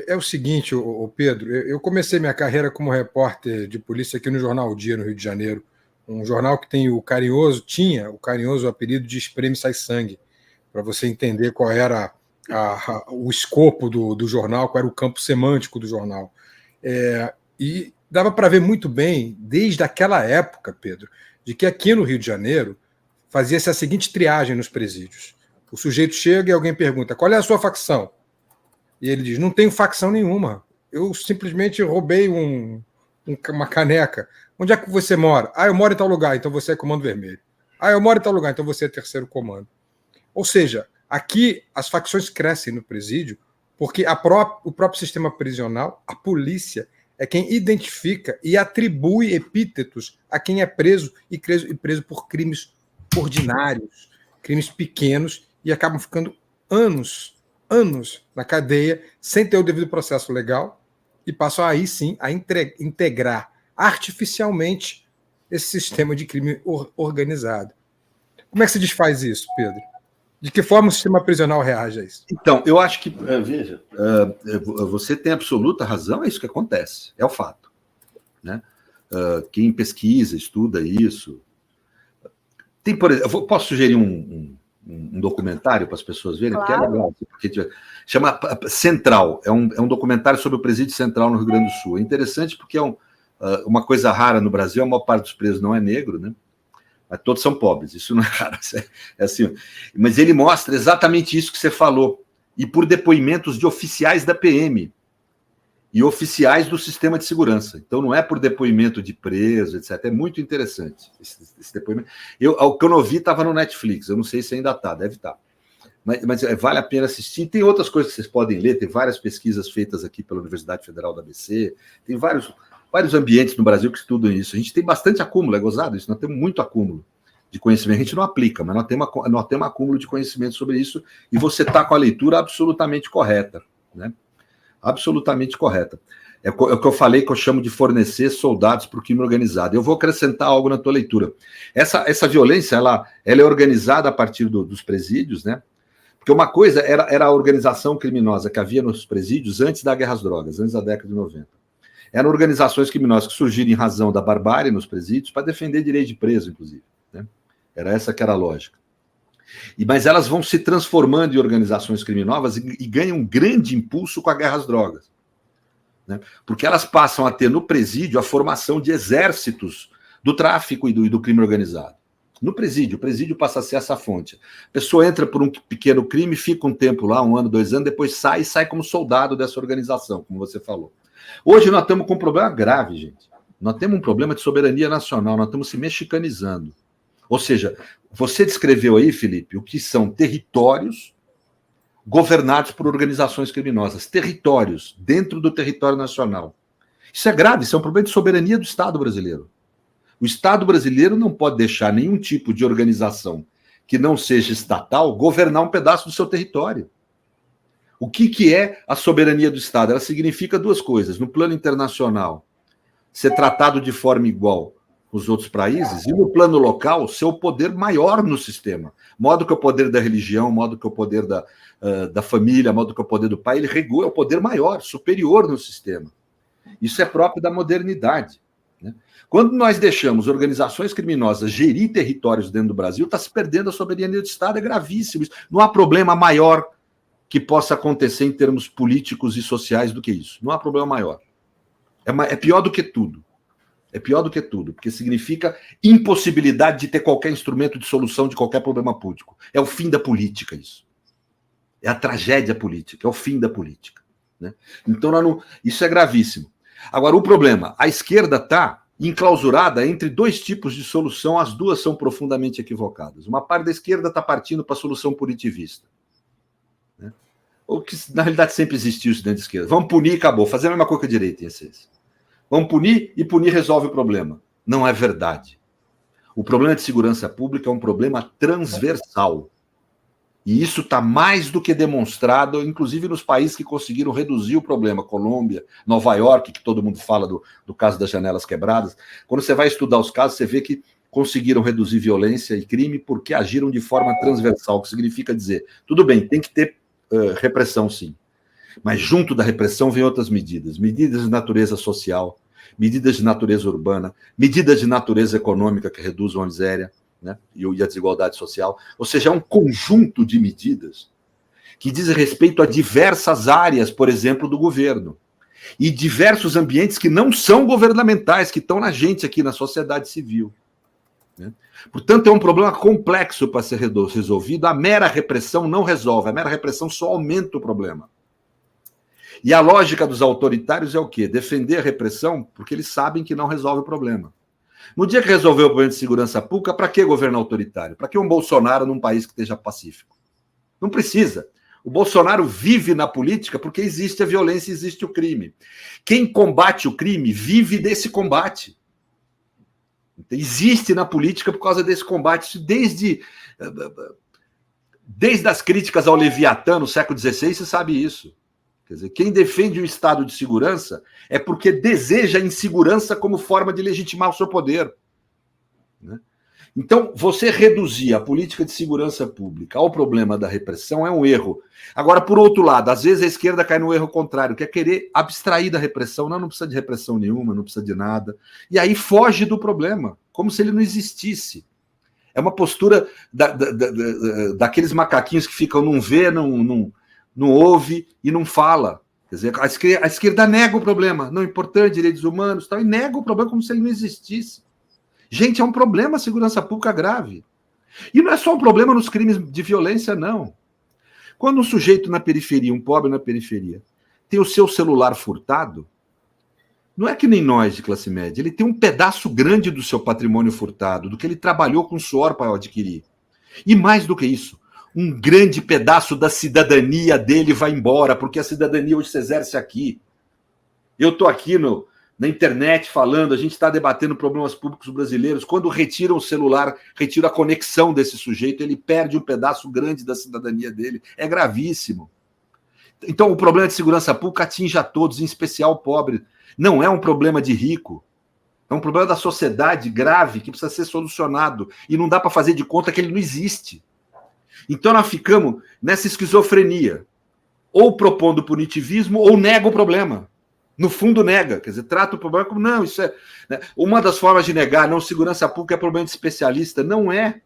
É o seguinte, Pedro, eu comecei minha carreira como repórter de polícia aqui no Jornal o Dia, no Rio de Janeiro, um jornal que tinha o carinhoso apelido de Espreme Sai Sangue, para você entender qual era o escopo do jornal, qual era o campo semântico do jornal. E dava para ver muito bem, desde aquela época, Pedro, de que aqui no Rio de Janeiro fazia-se a seguinte triagem nos presídios. O sujeito chega e alguém pergunta: qual é a sua facção? E ele diz: não tenho facção nenhuma. Eu simplesmente roubei uma caneca. Onde é que você mora? Ah, eu moro em tal lugar, então você é comando vermelho. Ah, eu moro em tal lugar, então você é terceiro comando. Ou seja, aqui as facções crescem no presídio porque o próprio sistema prisional, a polícia, é quem identifica e atribui epítetos a quem é preso e preso por crimes ordinários, crimes pequenos, e acabam ficando anos na cadeia sem ter o devido processo legal e passam aí sim a integrar artificialmente esse sistema de crime organizado. Como é que se desfaz isso, Pedro? De que forma o sistema prisional reage a isso? Então, eu acho que, veja, você tem absoluta razão, é isso que acontece, é o fato. Né? Quem pesquisa, estuda isso. Tem, por exemplo, posso sugerir um documentário para as pessoas verem? Claro. Porque é legal. Porque chama Central, é um documentário sobre o Presídio Central no Rio Grande do Sul. É interessante porque é uma coisa rara no Brasil, a maior parte dos presos não é negro, né? Mas todos são pobres, isso não é raro. É assim. Mas ele mostra exatamente isso que você falou, e por depoimentos de oficiais da PM e oficiais do sistema de segurança. Então não é por depoimento de preso, etc. É muito interessante esse depoimento. O que eu não vi estava no Netflix, eu não sei se ainda está, deve estar. Mas vale a pena assistir. Tem outras coisas que vocês podem ler, tem várias pesquisas feitas aqui pela Universidade Federal da ABC, tem vários ambientes no Brasil que estudam isso. A gente tem bastante acúmulo, é gozado isso, nós temos muito acúmulo de conhecimento. A gente não aplica, mas nós temos acúmulo de conhecimento sobre isso, e você está com a leitura absolutamente correta, né? Absolutamente correta. É o que eu falei, que eu chamo de fornecer soldados para o crime organizado. Eu vou acrescentar algo na tua leitura. Essa violência, ela é organizada a partir dos presídios, né? Porque uma coisa era a organização criminosa que havia nos presídios antes da guerra às drogas, antes da década de 90. Eram organizações criminosas que surgiram em razão da barbárie nos presídios para defender direito de preso, inclusive. Né? Era essa que era a lógica. Mas elas vão se transformando em organizações criminosas e ganham um grande impulso com a guerra às drogas. Né? Porque elas passam a ter no presídio a formação de exércitos do tráfico e do crime organizado. No presídio, o presídio passa a ser essa fonte. A pessoa entra por um pequeno crime, fica um tempo lá, 1 ano, 2 anos, depois sai como soldado dessa organização, como você falou. Hoje nós estamos com um problema grave, gente. Nós temos um problema de soberania nacional, nós estamos se mexicanizando. Ou seja, você descreveu aí, Felipe, o que são territórios governados por organizações criminosas, territórios dentro do território nacional. Isso é grave, isso é um problema de soberania do Estado brasileiro. O Estado brasileiro não pode deixar nenhum tipo de organização que não seja estatal governar um pedaço do seu território. O que é a soberania do Estado? Ela significa duas coisas. No plano internacional, ser tratado de forma igual com os outros países, e no plano local, ser o poder maior no sistema. Modo que o poder da religião, modo que o poder da família, modo que o poder do pai, ele regula o poder maior, superior no sistema. Isso é próprio da modernidade. Né? Quando nós deixamos organizações criminosas gerir territórios dentro do Brasil, está se perdendo a soberania do Estado, é gravíssimo. Não há problema maior que possa acontecer em termos políticos e sociais do que isso. Não há problema maior. É pior do que tudo. É pior do que tudo, porque significa impossibilidade de ter qualquer instrumento de solução de qualquer problema político. É o fim da política isso. É a tragédia política, é o fim da política. Né? Então, isso é gravíssimo. Agora, o problema, a esquerda está enclausurada entre dois tipos de solução, as duas são profundamente equivocadas. Uma parte da esquerda está partindo para a solução punitivista. Né? Ou que, na realidade, sempre existiu isso dentro da esquerda. Vamos punir e acabou. Fazer a mesma coisa que a direita, em essência. Vamos punir e punir resolve o problema. Não é verdade. O problema de segurança pública é um problema transversal. E isso está mais do que demonstrado, inclusive nos países que conseguiram reduzir o problema. Colômbia, Nova York, que todo mundo fala do caso das janelas quebradas. Quando você vai estudar os casos, você vê que conseguiram reduzir violência e crime porque agiram de forma transversal, o que significa dizer, tudo bem, tem que ter repressão, sim. Mas junto da repressão vem outras medidas. Medidas de natureza social, medidas de natureza urbana, medidas de natureza econômica que reduzam a miséria, né, e a desigualdade social. Ou seja, é um conjunto de medidas que diz respeito a diversas áreas, por exemplo, do governo. E diversos ambientes que não são governamentais, que estão na gente aqui, na sociedade civil. Né? Portanto, é um problema complexo para ser resolvido. A mera repressão não resolve, a mera repressão só aumenta o problema. E a lógica dos autoritários é o quê? Defender a repressão porque eles sabem que não resolve o problema. No dia que resolveu o problema de segurança pública, para que governo autoritário? Para que um Bolsonaro num país que esteja pacífico? Não precisa. O Bolsonaro vive na política porque existe a violência e existe o crime. Quem combate o crime vive desse combate. Existe na política por causa desse combate. Desde as críticas ao Leviatã no século XVI, se sabe isso. Quer dizer, quem defende o estado de segurança é porque deseja a insegurança como forma de legitimar o seu poder. Né? Então, você reduzir a política de segurança pública ao problema da repressão é um erro. Agora, por outro lado, às vezes a esquerda cai no erro contrário, que é querer abstrair da repressão. Não precisa de repressão nenhuma, não precisa de nada. E aí foge do problema, como se ele não existisse. É uma postura daqueles macaquinhos que ficam não vê, não ouve e não fala. Quer dizer, a esquerda nega o problema. Não é importante, direitos humanos, tal, e nega o problema como se ele não existisse. Gente, é um problema a segurança pública grave. E não é só um problema nos crimes de violência, não. Quando um sujeito na periferia, um pobre na periferia, tem o seu celular furtado, não é que nem nós de classe média, ele tem um pedaço grande do seu patrimônio furtado, do que ele trabalhou com suor para adquirir. E mais do que isso, um grande pedaço da cidadania dele vai embora, porque a cidadania hoje se exerce aqui. Eu estou aqui na internet falando, a gente está debatendo problemas públicos brasileiros. Quando retira o celular, retira a conexão desse sujeito, ele perde um pedaço grande da cidadania dele. É gravíssimo. Então, o problema de segurança pública atinge a todos, em especial o pobre. Não é um problema de rico. É um problema da sociedade grave que precisa ser solucionado. E não dá para fazer de conta que ele não existe. Então, nós ficamos nessa esquizofrenia. Ou propondo punitivismo, ou nega o problema. No fundo, nega. Quer dizer, trata o problema como, não, isso é... Né? Uma das formas de negar, não, segurança pública é problema de especialista. Não é.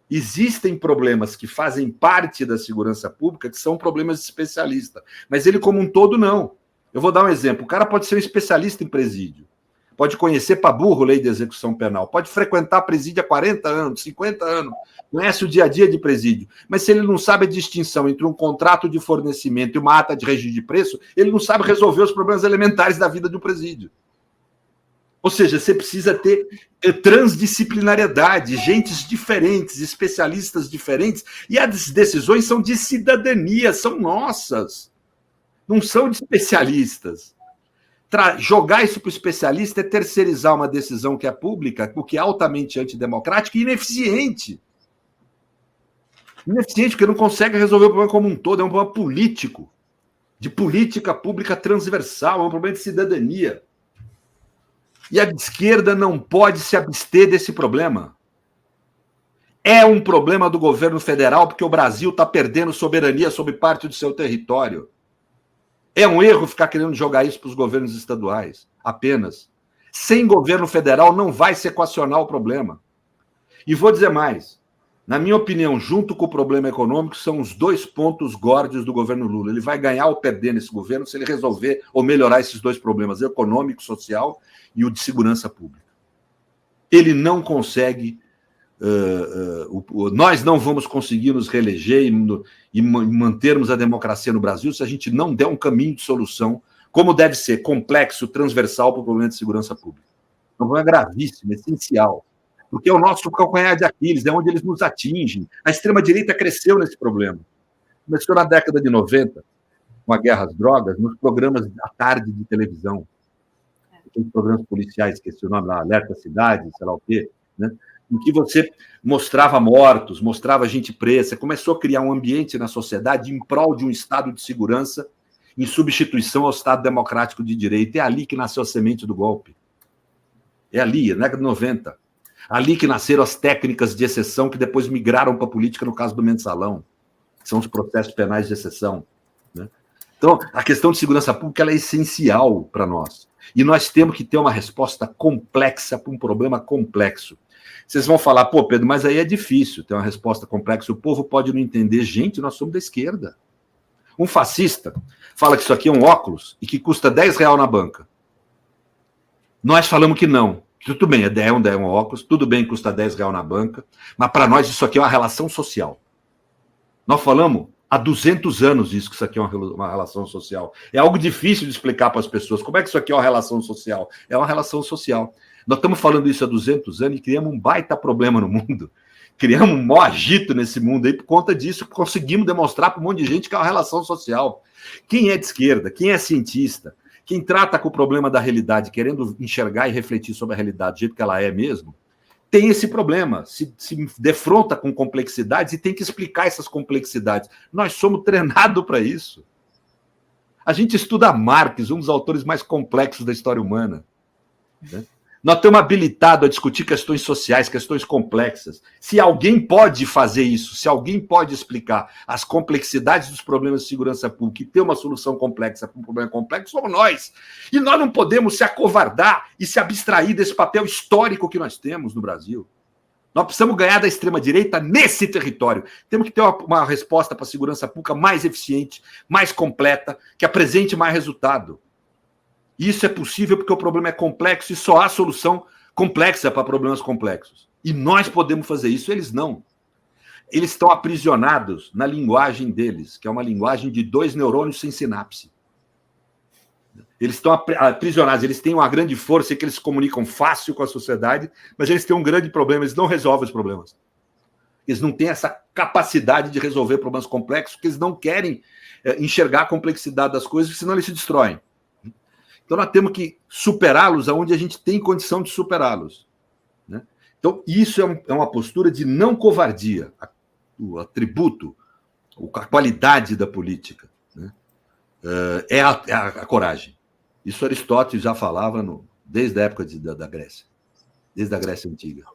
Existem problemas que fazem parte da segurança pública que são problemas de especialista. Mas ele, como um todo, não. Eu vou dar um exemplo. O cara pode ser um especialista em presídio. Pode conhecer para burro lei de execução penal. Pode frequentar presídio há 40 anos, 50 anos. Conhece o dia a dia de presídio. Mas se ele não sabe a distinção entre um contrato de fornecimento e uma ata de registro de preço, ele não sabe resolver os problemas elementares da vida do presídio. Ou seja, você precisa ter transdisciplinariedade, gentes diferentes, especialistas diferentes, e as decisões são de cidadania, são nossas. Não são de especialistas. Jogar isso para o especialista é terceirizar uma decisão que é pública, o que é altamente antidemocrático e ineficiente. Ineficiente, porque não consegue resolver o problema como um todo, é um problema político, de política pública transversal, é um problema de cidadania. E a esquerda não pode se abster desse problema. É um problema do governo federal, porque o Brasil está perdendo soberania sobre parte do seu território. É um erro ficar querendo jogar isso para os governos estaduais, apenas. Sem governo federal não vai se equacionar o problema. E vou dizer mais. Na minha opinião, junto com o problema econômico, são os dois pontos górdios do governo Lula. Ele vai ganhar ou perder nesse governo se ele resolver ou melhorar esses dois problemas, econômico, social e o de segurança pública. Ele não consegue... nós não vamos conseguir nos reeleger e mantermos a democracia no Brasil se a gente não der um caminho de solução, como deve ser, complexo, transversal para o problema de segurança pública. É um problema gravíssimo, essencial, porque é o nosso calcanhar de Aquiles, é onde eles nos atingem. A extrema-direita cresceu nesse problema. Começou na década de 90, com a guerra às drogas, nos programas à tarde de televisão. Aqueles programas policiais, esqueci o nome lá, Alerta Cidade, sei lá o quê, né? Em que você mostrava mortos, mostrava gente presa, começou a criar um ambiente na sociedade em prol de um Estado de segurança, em substituição ao Estado democrático de direito. É ali que nasceu a semente do golpe. É ali, na década de 90. Ali que nasceram as técnicas de exceção que depois migraram para a política, no caso do mensalão, que são os processos penais de exceção. Né? Então, a questão de segurança pública ela é essencial para nós. E nós temos que ter uma resposta complexa para um problema complexo. Vocês vão falar, pô, Pedro, mas aí é difícil ter uma resposta complexa. O povo pode não entender. Gente, nós somos da esquerda. Um fascista fala que isso aqui é um óculos e que custa R$10 na banca. Nós falamos que não. Tudo bem, é um óculos, tudo bem, custa R$10 na banca, mas para nós isso aqui é uma relação social. Nós falamos há 200 anos isso, que isso aqui é uma relação social. É algo difícil de explicar para as pessoas. Como é que isso aqui é uma relação social? É uma relação social. Nós estamos falando isso há 200 anos e criamos um baita problema no mundo. Criamos um maior agito nesse mundo aí por conta disso. Conseguimos demonstrar para um monte de gente que é uma relação social. Quem é de esquerda, quem é cientista, quem trata com o problema da realidade, querendo enxergar e refletir sobre a realidade do jeito que ela é mesmo, tem esse problema, se defronta com complexidades e tem que explicar essas complexidades. Nós somos treinados para isso. A gente estuda Marx, um dos autores mais complexos da história humana. Né? Nós estamos habilitados a discutir questões sociais, questões complexas. Se alguém pode fazer isso, se alguém pode explicar as complexidades dos problemas de segurança pública e ter uma solução complexa para um problema complexo, somos nós. E nós não podemos se acovardar e se abstrair desse papel histórico que nós temos no Brasil. Nós precisamos ganhar da extrema-direita nesse território. Temos que ter uma resposta para a segurança pública mais eficiente, mais completa, que apresente mais resultado. Isso é possível porque o problema é complexo e só há solução complexa para problemas complexos. E nós podemos fazer isso, eles não. Eles estão aprisionados na linguagem deles, que é uma linguagem de 2 neurônios sem sinapse. Eles estão aprisionados, eles têm uma grande força que eles se comunicam fácil com a sociedade, mas eles têm um grande problema, eles não resolvem os problemas. Eles não têm essa capacidade de resolver problemas complexos, porque eles não querem enxergar a complexidade das coisas, senão eles se destroem. Então, nós temos que superá-los aonde a gente tem condição de superá-los. Né? Então, isso é uma postura de não covardia, o atributo, a qualidade da política. Né? É a coragem. Isso Aristóteles já falava desde a época da Grécia, desde a Grécia Antiga.